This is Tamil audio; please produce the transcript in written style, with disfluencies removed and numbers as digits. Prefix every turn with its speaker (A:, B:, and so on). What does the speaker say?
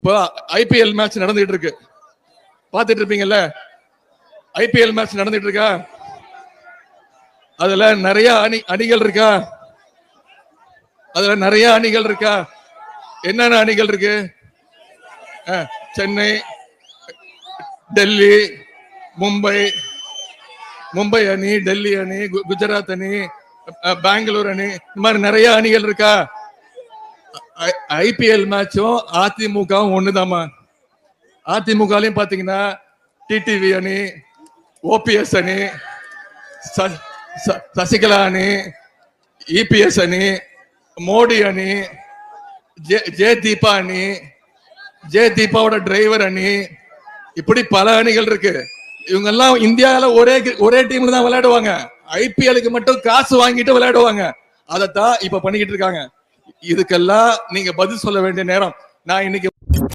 A: இப்போ ஐபிஎல் மேட்ச் நடந்துட்டு இருக்கு, பாத்துட்டு இருப்பீங்கல்ல. ஐபிஎல் மேட்ச் நடந்துட்டு இருக்கா, அதுல நிறைய அணிகள் இருக்கா, அதுல நிறைய அணிகள் இருக்கா. என்னென்ன அணிகள் இருக்கு? சென்னை, டெல்லி, மும்பை அணி, டெல்லி அணி, குஜராத் அணி, பெங்களூர் அணி, இந்த மாதிரி நிறைய அணிகள் இருக்கா. ஐபிஎல் மேட்சும் அதிமுகவும் ஒண்ணுதாமா. அதிமுகலையும் பாத்தீங்கன்னா டிடிவி அணி, ஓபிஎஸ் அணி, சசிகலா அணி, இபிஎஸ் அணி, மோடி அணி, ஜே தீபா அணி, ஜே தீபாவோட டிரைவர் அணி, இப்படி பல அணிகள் இருக்கு. இவங்க எல்லாம் இந்தியாவில ஒரே டீம்ல தான் விளையாடுவாங்க. ஐபிஎலுக்கு மட்டும் காசு வாங்கிட்டு விளையாடுவாங்க. அதைத்தான் இப்ப பண்ணிக்கிட்டு இருக்காங்க. இதுக்கெல்லாம் நீங்க பதில் சொல்ல வேண்டிய நேரம். நான் இன்னைக்கு